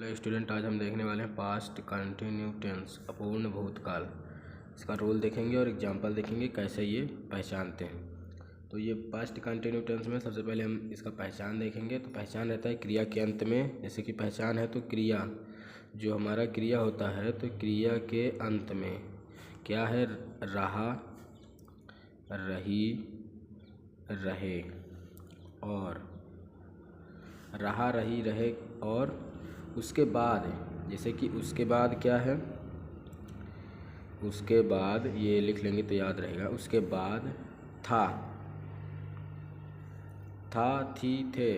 Hello student, आज हम देखने वाले हैं पास्ट कंटिन्यू टेंस, अपूर्ण भूतकाल। इसका रूल देखेंगे और एग्जांपल देखेंगे कैसे ये पहचानते हैं। तो ये पास्ट कंटिन्यू टेंस में सबसे पहले हम इसका पहचान देखेंगे। तो पहचान रहता है क्रिया के अंत में। जैसे कि पहचान है तो क्रिया, जो हमारा क्रिया होता है तो क्रिया के अंत में क्या है, रहा, रही, रहे और रहा, रही, रहे और उसके बाद। जैसे कि उसके बाद क्या है, उसके बाद ये लिख लेंगे तो याद रहेगा। उसके बाद था, थी, थे।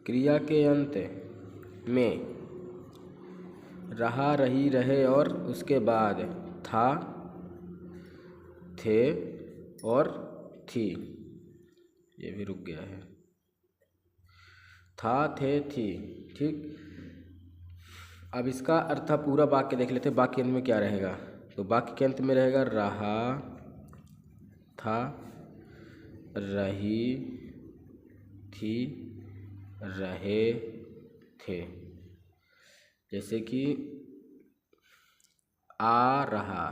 क्रिया के अंत में रहा, रही, रहे और उसके बाद था, थे और थी। ये भी रुक गया है, था, थे, थी। ठीक, अब इसका अर्थ पूरा वाक्य देख लेते हैं। वाक्य के अंत में क्या रहेगा, तो वाक्य के अंत में रहेगा रहा, था, रही, थी, रहे, थे। जैसे कि आ रहा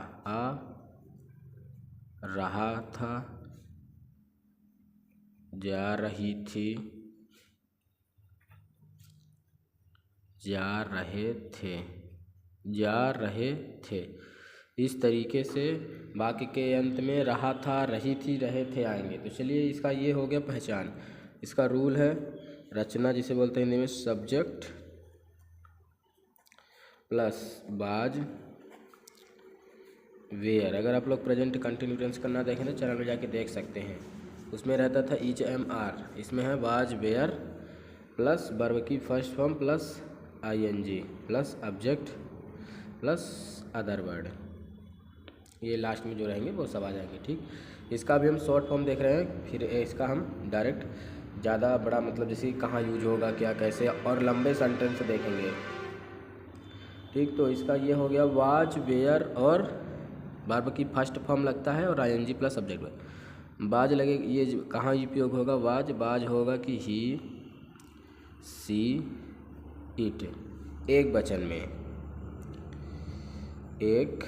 था, जा रही थी, जा रहे थे, जा रहे थे। इस तरीके से वाक्य के अंत में रहा, था, रही थी, रहे थे आएंगे। तो चलिए, इसका ये हो गया पहचान। इसका रूल है रचना, जिसे बोलते हैं हिंदी में सब्जेक्ट प्लस बाज वेयर। अगर आप लोग प्रेजेंट कंटिन्यू टेंस करना देखें तो चैनल में जाके देख सकते हैं। उसमें रहता था ईच, एम, आर। इसमें है वाज, वेयर प्लस वर्ब की first form plus ING plus object plus other word. ये लास्ट में जो रहेंगे वो सब आ जाएंगे। ठीक, इसका भी हम शॉर्ट फॉर्म देख रहे हैं, फिर इसका हम डायरेक्ट ज़्यादा बड़ा मतलब जैसे कहाँ यूज होगा, क्या, कैसे और लंबे सेंटेंस देखेंगे। ठीक, तो इसका ये हो गया वाज, वेयर और वर्ब की फर्स्ट फॉर्म लगता है और ING प्लस सब्जेक्ट वर्ब। बाज लगे, ये कहाँ उपयोग होगा, बाज होगा कि ही, सी, इट, एक वचन में, एक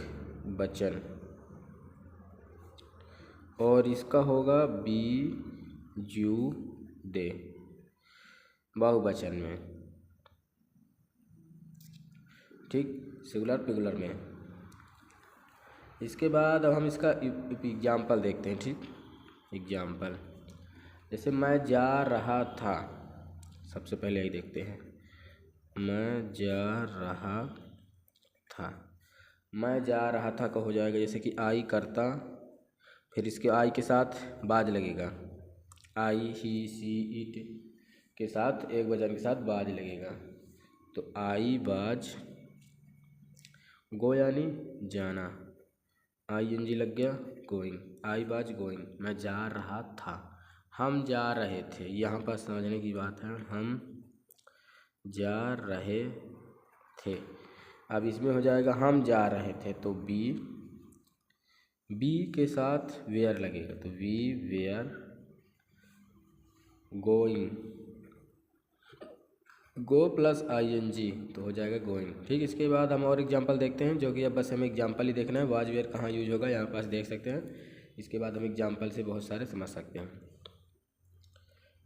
वचन। और इसका होगा बी, यू, दे, बहुवचन में। ठीक, सिंगुलर प्लूरल में। इसके बाद अब हम इसका एग्जाम्पल देखते हैं। ठीक, एग्जाम्पल जैसे मैं जा रहा था, सबसे पहले यही देखते हैं। मैं जा रहा था, मैं जा रहा था का हो जाएगा जैसे कि आई करता, फिर इसके आई के साथ बाज लगेगा, आई, ही, सी, इट के साथ एक वचन के साथ बाज लगेगा। तो आई बाज, गो यानी जाना, ING लग गया, गोइंग, आई बाज गोइंग। मैं जा रहा था, हम जा रहे थे। यहाँ पर समझने की बात है, हम जा रहे थे। अब इसमें हो जाएगा हम जा रहे थे तो बी के साथ वेयर लगेगा, तो we were going, go plus ING तो हो जाएगा गोइंग। ठीक, इसके बाद हम और एग्जांपल देखते हैं, जो कि अब बस हमें एग्जांपल ही देखना है। वाज, वेयर कहाँ यूज होगा यहाँ पास देख सकते हैं। इसके बाद हम एग्जांपल से बहुत सारे समझ सकते हैं।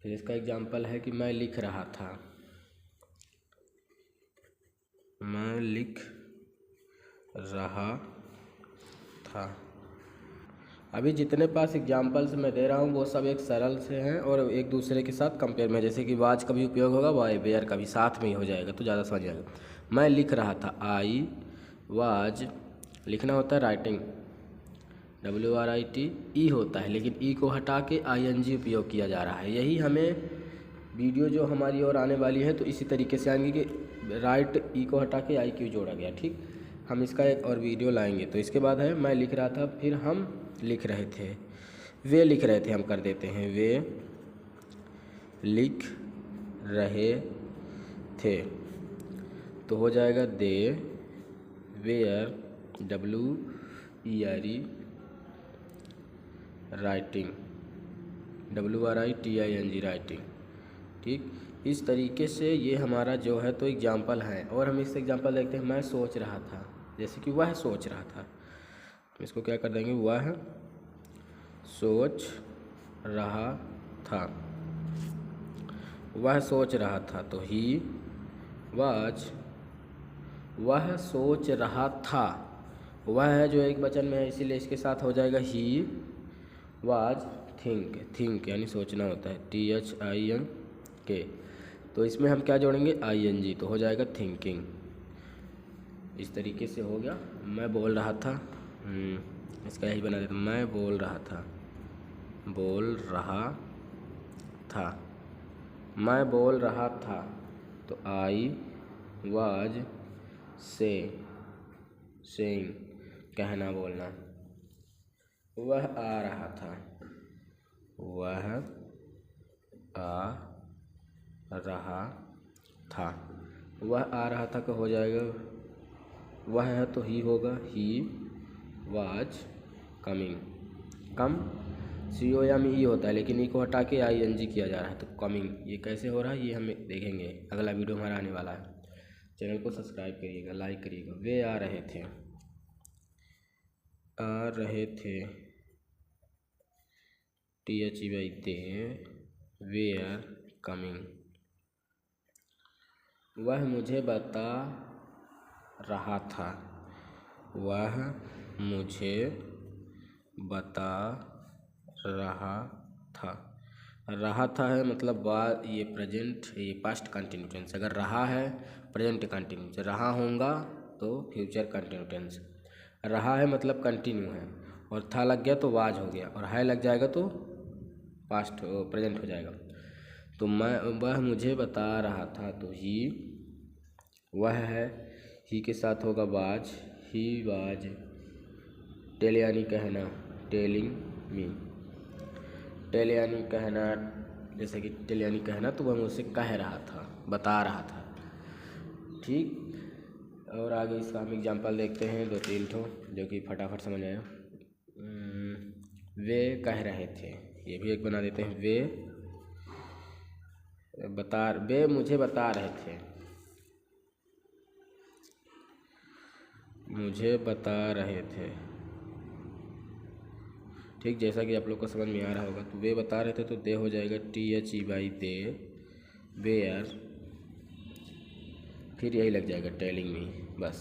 फिर इसका एग्जांपल है कि मैं लिख रहा था, मैं लिख रहा था। अभी जितने पास एग्जांपल्स मैं दे रहा हूँ वो सब एक सरल से हैं और एक दूसरे के साथ कंपेयर में। जैसे कि वाज का भी उपयोग होगा, वाई, वेयर का भी साथ में ही हो जाएगा तो ज़्यादा समझ आएगा। मैं लिख रहा था, आई वाज, लिखना होता है राइटिंग, WRIT होता है, लेकिन ई को हटा के ING उपयोग किया जा रहा है। यही हमें वीडियो जो हमारी और आने वाली है तो इसी तरीके से आएंगे कि राइट ई को हटा के IQ जोड़ा गया। ठीक, हम इसका एक और वीडियो लाएंगे। तो इसके बाद है मैं लिख रहा था, फिर हम लिख रहे थे, वे लिख रहे थे, हम कर देते हैं वे लिख रहे थे। तो हो जाएगा they were, WERE writing, WRITING writing. ठीक, इस तरीके से ये हमारा जो है तो एग्जाम्पल है। और हम इस एग्जाम्पल देखते हैं, मैं सोच रहा था, जैसे कि वह सोच रहा था, तो इसको क्या कर देंगे, वह सोच रहा था। वह सोच रहा था तो ही वाज, वह सोच रहा था, वह है जो एक वचन में है इसीलिए इसके साथ हो जाएगा ही वाज थिंक। थिंक यानी सोचना होता है, THINK। तो इसमें हम क्या जोड़ेंगे, ING, तो हो जाएगा थिंकिंग। इस तरीके से हो गया। मैं बोल रहा था, इसका यही बना देता, मैं बोल रहा था, बोल रहा था, मैं बोल रहा था, तो I was सेइंग, कहना बोलना। वह आ रहा था, वह आ रहा था, वह आ रहा था का हो जाएगा, वह है तो ही होगा, he was coming. Come COME होता है, लेकिन ई को हटा के ING किया जा रहा है, तो कमिंग। ये कैसे हो रहा है ये हम देखेंगे, अगला वीडियो हमारा आने वाला है। चैनल को सब्सक्राइब करिएगा, लाइक करिएगा। वे आ रहे थे, आ रहे थे, THEY दे, वे आर कमिंग। वह मुझे बता रहा था, वह मुझे बता रहा था। रहा था है मतलब बाद, ये प्रेजेंट, ये पास्ट कंटिन्यू टेंस। अगर रहा है प्रेजेंट कंटिन्यू, रहा होगा तो फ्यूचर कंटिन्यू टेंस। रहा है मतलब कंटिन्यू है, और था लग गया तो वाज हो गया, और है लग जाएगा तो पास्ट प्रेजेंट हो जाएगा। तो वह मुझे बता रहा था, तो ही, वह है, ही के साथ होगा वाज, ही वाज। टेल यानी कहना, टेलिंग मी। टेल यानी कहना, जैसे कि टेल यानी कहना, तो वह मुझसे कह रहा था, बता रहा था। ठीक, और आगे इसका हम एग्जांपल देखते हैं 2-3 ठो, जो कि फटाफट समझ आया। वे कह रहे थे, ये भी एक बना देते हैं, वे मुझे बता रहे थे, मुझे बता रहे थे। ठीक, जैसा कि आप लोग को समझ में आ रहा होगा, तो वे बता रहे थे तो दे हो जाएगा, THEY दे, वेयर, फिर यही लग जाएगा टेलिंग मी। बस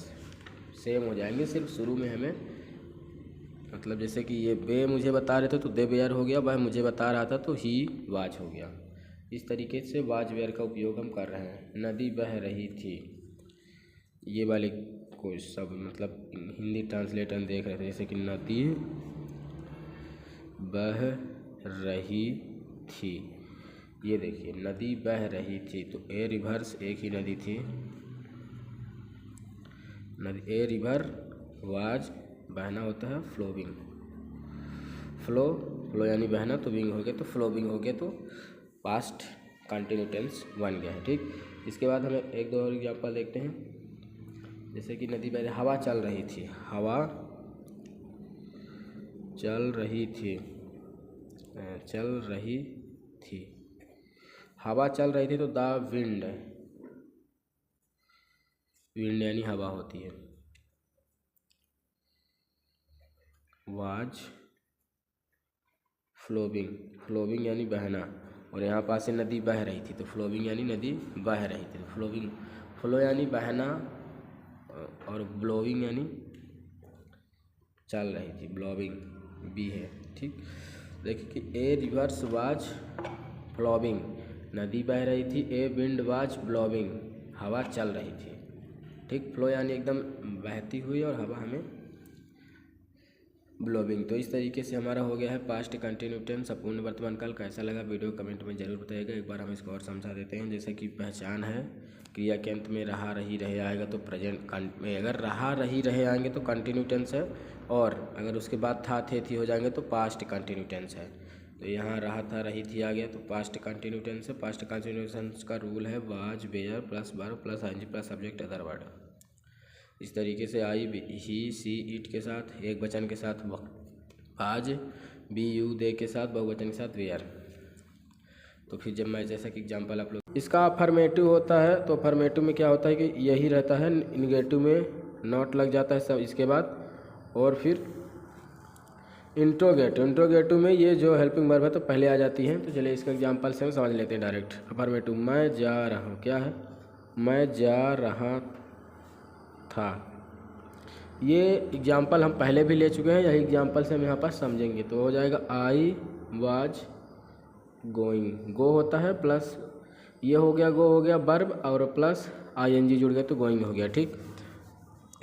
सेम हो जाएंगे, सिर्फ शुरू में हमें, मतलब जैसे कि ये वे मुझे बता रहे थे तो दे वेयर हो गया, वह मुझे बता रहा था तो ही वाज हो गया। इस तरीके से वाज वेयर का उपयोग हम कर रहे हैं। नदी बह रही थी, ये वाले को सब मतलब हिंदी ट्रांसलेटर देख रहे थे, जैसे कि नदी बह रही थी, ये देखिए नदी बह रही थी, तो ए रिवर्स एक ही नदी थी, नदी ए रिवर, वाज बहना होता है फ्लोविंग, फ्लो यानी बहना, तो विंग हो गया तो फ्लोविंग हो गया, तो पास्ट कंटिन्यू टेंस बन गया है। ठीक, इसके बाद हमें 1-2 और एग्जाम्पल देखते हैं, जैसे कि नदी बह, हवा चल रही थी, हवा चल रही थी, चल रही थी, हवा चल रही थी, तो द विंड, विंड यानी हवा होती है, वाज फ्लोविंग, फ्लोविंग यानी बहना, और यहाँ पास से नदी बह रही थी, तो फ्लोविंग यानी नदी बह रही थी, तो फ्लोविंग, फ्लो यानी बहना, और ब्लोविंग यानी चल रही थी, ब्लोविंग भी है। ठीक, देखिए कि ए रिवर्स वाज फ्लोविंग, नदी बह रही थी, ए विंड वाज ब्लोविंग, हवा चल रही थी। ठीक, फ्लो यानी एकदम बहती हुई, और हवा हमें ब्लोविंग। तो इस तरीके से हमारा हो गया है पास्ट कंटिन्यू टेंस अपूर्ण वर्तमान काल। कैसा लगा वीडियो कमेंट में ज़रूर बताइएगा। एक बार हम इसको और समझा देते हैं, जैसे कि पहचान है, क्रिया के अंत में रहा रही रहे आएगा तो प्रेजेंट में, अगर रहा रही रहे आएंगे तो कंटिन्यू टेंस है, और अगर उसके बाद था थे थी हो जाएंगे तो पास्ट कंटिन्यू टेंस है। तो यहाँ रहा था रही थी आ गया तो पास्ट कंटिन्यू टेंस है। पास्ट कंटिन्यू टेंस का रूल है was were plus verb plus ING plus subject other word. इस तरीके से आई, ही, सी, इट के साथ, एक वचन के साथ वाज, बी, यू, दे के साथ, बहुवचन के साथ वेयर। तो फिर जब मैं जैसा कि एग्जांपल आप लोग इसका अफर्मेटिव होता है तो अफर्मेटिव में क्या होता है कि यही रहता है, निगेटिव में नॉट लग जाता है सब इसके बाद। और फिर इंट्रोगेटिव में ये जो हेल्पिंग वर्ब है तो पहले आ जाती है। तो चलिए इसका एग्जांपल से हम समझ लेते हैं डायरेक्ट। अफर्मेटिव, मैं जा रहा हूँ, क्या है, मैं जा रहा था। ये एग्जांपल हम पहले भी ले चुके हैं, यही एग्जांपल से हम यहाँ पर समझेंगे। तो हो जाएगा आई वाज गोइंग, गो होता है प्लस ये हो गया वर्ब और प्लस आईएनजी जुड़ गया तो गोइंग हो गया, ठीक।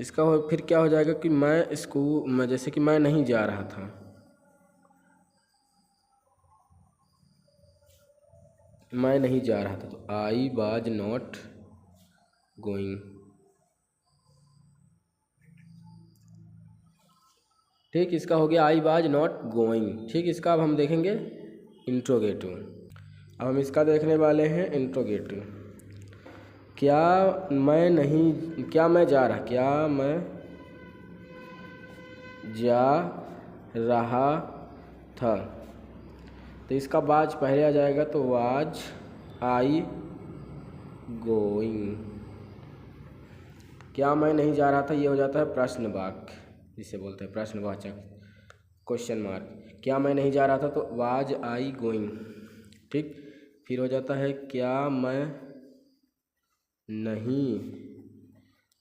इसका फिर क्या हो जाएगा कि मैं स्कूल में, जैसे कि मैं नहीं जा रहा था, मैं नहीं जा रहा था तो आई वाज नॉट गोइंग, ठीक। इसका हो गया आई वाज नॉट गोइंग, ठीक। इसका अब हम देखेंगे इंट्रोगेटिव। अब हम इसका देखने वाले हैं इंट्रोगेटिव। क्या मैं जा रहा था, तो इसका वाज पहले आ जाएगा तो वाज आई गोइंग। क्या मैं नहीं जा रहा था ये हो जाता है प्रश्न वाक्य, जिसे बोलते हैं प्रश्नवाचक, क्वेश्चन मार्क। क्या मैं नहीं जा रहा था तो वाज आई गोइंग, ठीक। फिर हो जाता है क्या मैं नहीं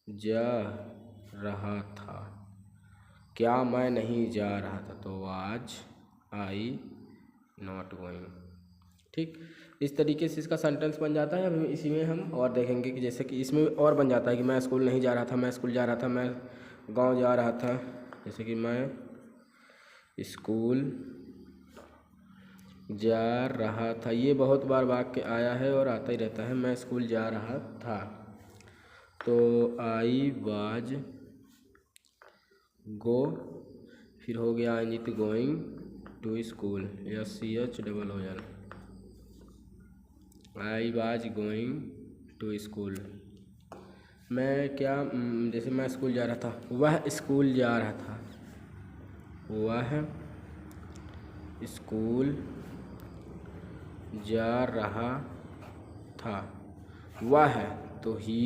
जा रहा था, क्या मैं नहीं जा रहा था तो वाज आई नॉट गोइंग, ठीक। इस तरीके से इसका सेंटेंस बन जाता है। अब इसी में हम और देखेंगे कि जैसे कि इसमें और बन जाता है कि मैं स्कूल नहीं जा रहा था, मैं स्कूल जा रहा था, मैं गांव जा रहा था। जैसे कि मैं स्कूल जा रहा था, ये बहुत बार वाक्य आया है और आता ही रहता है। मैं स्कूल जा रहा था तो आई वाज गो, फिर हो गया I neat going to school, SCHOOL, I was going to school. मैं क्या, जैसे मैं स्कूल जा रहा था, वह स्कूल जा रहा था, वह स्कूल जा रहा था। वह तो he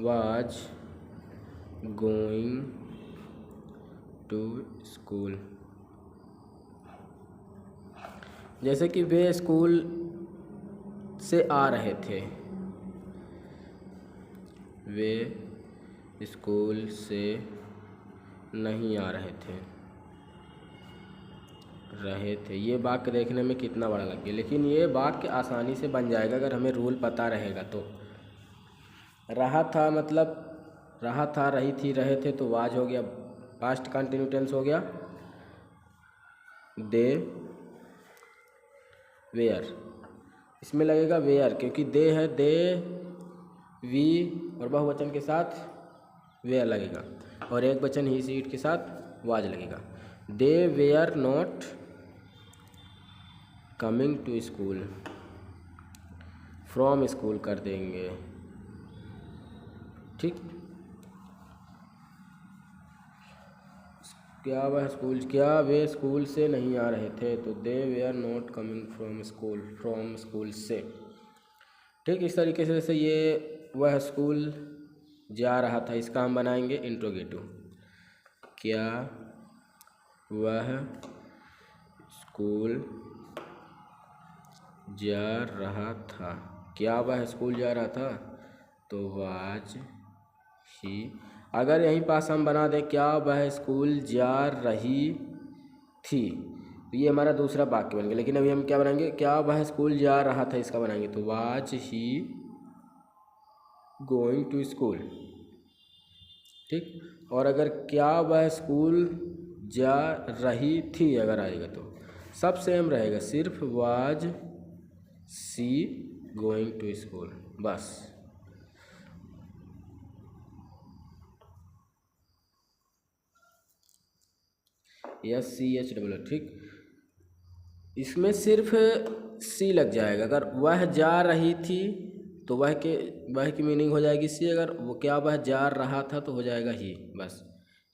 was going to school. जैसे कि वे स्कूल से आ रहे थे, वे स्कूल से नहीं आ रहे थे, ये वाक्य देखने में कितना बड़ा लग गया, लेकिन ये वाक्य आसानी से बन जाएगा अगर हमें रूल पता रहेगा तो। रहा था मतलब रहा था, रही थी, रहे थे तो वाज हो गया, पास्ट कंटिन्यू टेंस हो गया। दे वेयर, इसमें लगेगा वेयर क्योंकि दे है, दे वी और बहुवचन के साथ वेयर लगेगा और एक वचन ही सीट के साथ वाज लगेगा। They were not coming to school, from school कर देंगे, ठीक। क्या वे स्कूल से नहीं आ रहे थे तो they were not coming from school से, ठीक। इस तरीके से जैसे ये वह स्कूल जा रहा था, इसका हम बनाएंगे इंट्रोगेटिव। क्या वह स्कूल जा रहा था, क्या वह स्कूल जा रहा था तो वाज ही। अगर यहीं पास हम बना दें क्या वह स्कूल जा रही थी, तो ये हमारा दूसरा वाक्य बन गया। लेकिन अभी हम क्या बनाएंगे, क्या वह स्कूल जा रहा था, इसका बनाएंगे तो was he going to school, ठीक। और अगर क्या वह स्कूल जा रही थी अगर आएगा तो सब सेम रहेगा, सिर्फ was she going to school, बस। SCHOOL, ठीक। इसमें सिर्फ सी लग जाएगा। अगर वह जा रही थी तो वह की मीनिंग हो जाएगी सी, अगर वो क्या वह जा रहा था तो हो जाएगा ही, बस।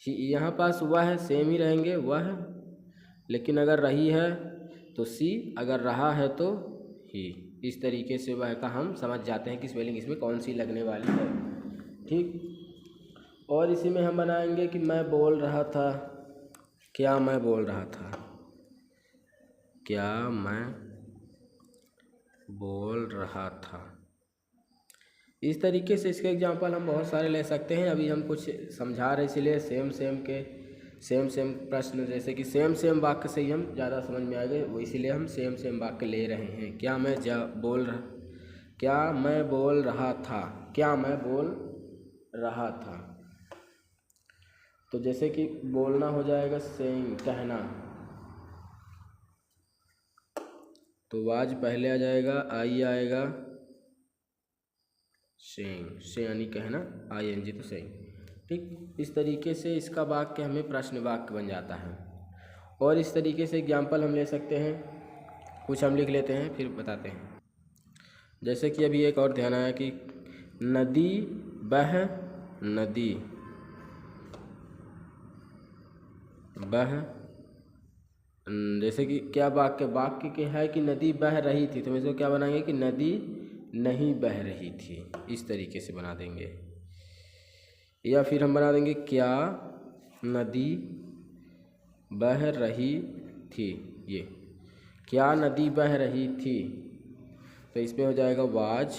ही यहाँ पास वह सेम ही रहेंगे वह, लेकिन अगर रही है तो सी, अगर रहा है तो ही। इस तरीके से वह का हम समझ जाते हैं कि स्पेलिंग इसमें कौन सी लगने वाली है। ठीक। और इसी में हम बनाएंगे कि मैं बोल रहा था, क्या मैं बोल रहा था, क्या मैं बोल रहा था। इस तरीके से इसके एग्जाम्पल हम बहुत सारे ले सकते हैं। अभी हम कुछ समझा रहे इसलिए सेम प्रश्न, जैसे कि सेम वाक्य से ही हम ज़्यादा समझ में आ गए, वो इसीलिए हम सेम वाक्य ले रहे हैं। क्या मैं बोल रहा था, क्या मैं बोल रहा था। तो जैसे कि बोलना हो जाएगा सेइंग, कहना, तो वाज पहले आ जाएगा, आई आएगा, सेइंग, से यानी कहना, आईएनजी तो सेइंग। ठीक। इस तरीके से इसका वाक्य हमें प्रश्न वाक्य बन जाता है। और इस तरीके से एग्जाम्पल हम ले सकते हैं, कुछ हम लिख लेते हैं फिर बताते हैं। जैसे कि अभी एक और ध्यान आया कि नदी बह, जैसे कि क्या वाक्य के है कि नदी बह रही थी, तो हम इसको क्या बनाएंगे कि नदी नहीं बह रही थी। इस तरीके से बना देंगे। या फिर हम बना देंगे क्या नदी बह रही थी। ये क्या नदी बह रही थी, तो इसमें हो जाएगा वाज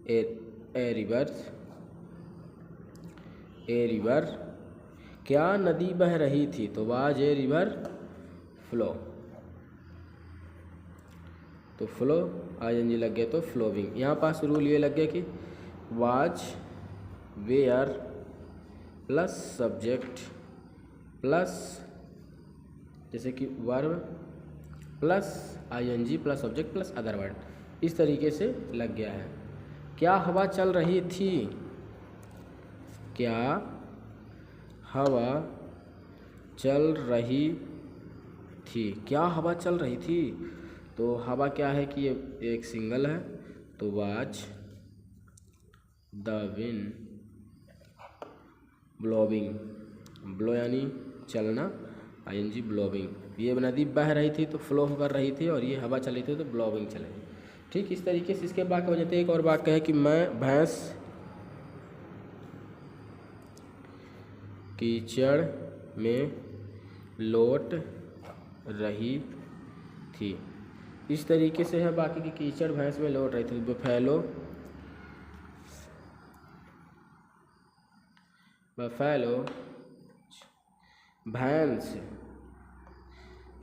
ए रिवर, क्या नदी बह रही थी, तो वाज ए रिवर फ्लो, तो फ्लो आईएनजी लग गया तो फ्लोविंग। यहाँ पास रूल ये लग गया कि was were plus subject plus जैसे कि verb plus ING plus subject plus other word, इस तरीके से लग गया है। क्या हवा चल रही थी, क्या हवा चल रही थी, क्या हवा चल रही थी, तो हवा क्या है कि ये एक सिंगल है, तो was the wind blowing, blow यानी चलना, आईएनजी ब्लोविंग। ये नदी बह रही थी तो फ्लो कर रही थी, और ये हवा चल रही थी तो ब्लोविंग चल रही। ठीक। इस तरीके से इसके वाक्य हो जाते हैं। एक और वाक्य है कि मैं भैंस कीचड़ में लौट रही थी। इस तरीके से है बाकी की कीचड़ भैंस में लौट रही थी। बफेलो भैंस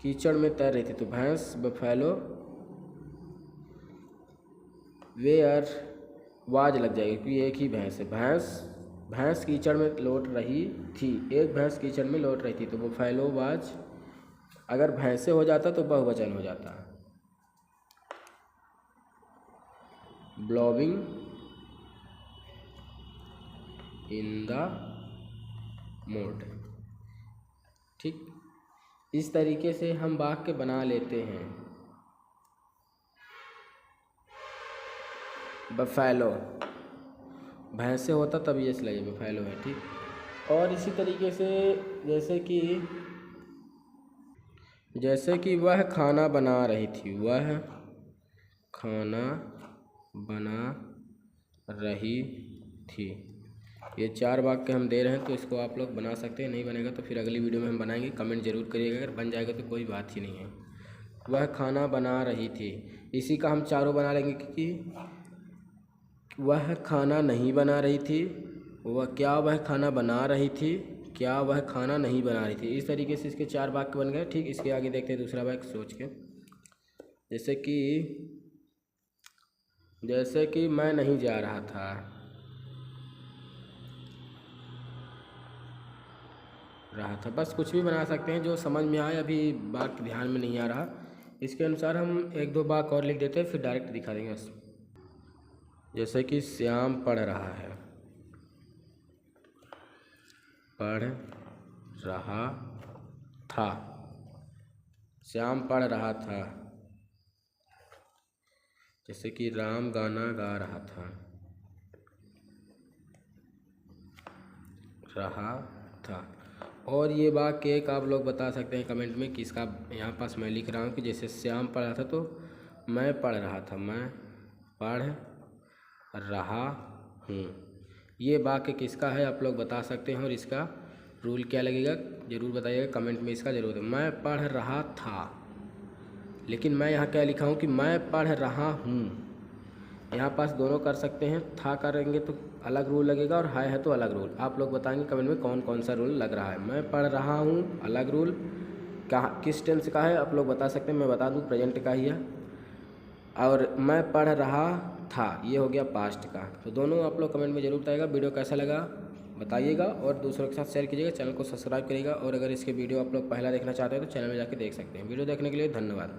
कीचड़ में तैर रही थी, तो भैंस बफेलो वेयर वाज लग जाएगी क्योंकि एक ही भैंस है। भैंस कीचड़ में लौट रही थी, एक भैंस कीचड़ में लौट रही थी, तो बफेलो वाज, अगर भैंसे हो जाता तो बहुवचन हो जाता, ब्लोविंग इन द मोड। ठीक। इस तरीके से हम वाक्य बना लेते हैं। बफेलो भैंसे होता तब ये लगे बफेलो है। ठीक। और इसी तरीके से जैसे कि वह खाना बना रही थी, वह खाना बना रही थी। ये 4 वाक्य हम दे रहे हैं, तो इसको आप लोग बना सकते हैं। नहीं बनेगा तो फिर अगली वीडियो में हम बनाएंगे, कमेंट जरूर करिएगा। अगर बन जाएगा तो कोई बात ही नहीं है। वह खाना बना रही थी, इसी का हम चारों बना लेंगे क्योंकि वह खाना नहीं बना रही थी, क्या वह खाना बना रही थी, क्या वह खाना नहीं बना रही थी। इस तरीके से इसके 4 वाक्य बन गए। ठीक। इसके आगे देखते हैं दूसरा वाक्य सोच के। जैसे कि मैं नहीं जा रहा था, बस कुछ भी बना सकते हैं जो समझ में आए। अभी वाक्य ध्यान में नहीं आ रहा, इसके अनुसार हम 1-2 वाक्य और लिख देते हैं, फिर डायरेक्ट दिखा देंगे बस। जैसे कि श्याम पढ़ रहा है, पढ़ रहा था, श्याम पढ़ रहा था। जैसे कि राम गाना गा रहा था, और ये वाक्य एक आप लोग बता सकते हैं कमेंट में कि इसका यहाँ पास मैं लिख रहा हूँ कि जैसे श्याम पढ़ा था तो मैं पढ़ रहा था, मैं पढ़ रहा हूँ। ये वाक्य किसका है आप लोग बता सकते हैं और इसका रूल क्या लगेगा ज़रूर बताइएगा कमेंट में, इसका ज़रूर है। मैं पढ़ रहा था, लेकिन मैं यहाँ क्या लिखा हूँ कि मैं पढ़ रहा हूँ। यहाँ पास दोनों कर सकते हैं, था करेंगे तो अलग रूल लगेगा और है तो अलग रूल। आप लोग बताएंगे कमेंट में कौन कौन सा रूल लग रहा है। मैं पढ़ रहा हूँ अलग रूल, कहाँ किस टेंस का है आप लोग बता सकते हैं, मैं बता दूँ प्रेजेंट का ही है। और मैं पढ़ रहा था ये हो गया पास्ट का। तो दोनों आप लोग कमेंट में ज़रूर बताइएगा। वीडियो कैसा लगा बताइएगा और दूसरों के साथ शेयर कीजिएगा, चैनल को सब्सक्राइब करिएगा। और अगर इसके वीडियो आप लोग पहला देखना चाहते हैं तो चैनल में जाकर देख सकते हैं। वीडियो देखने के लिए धन्यवाद।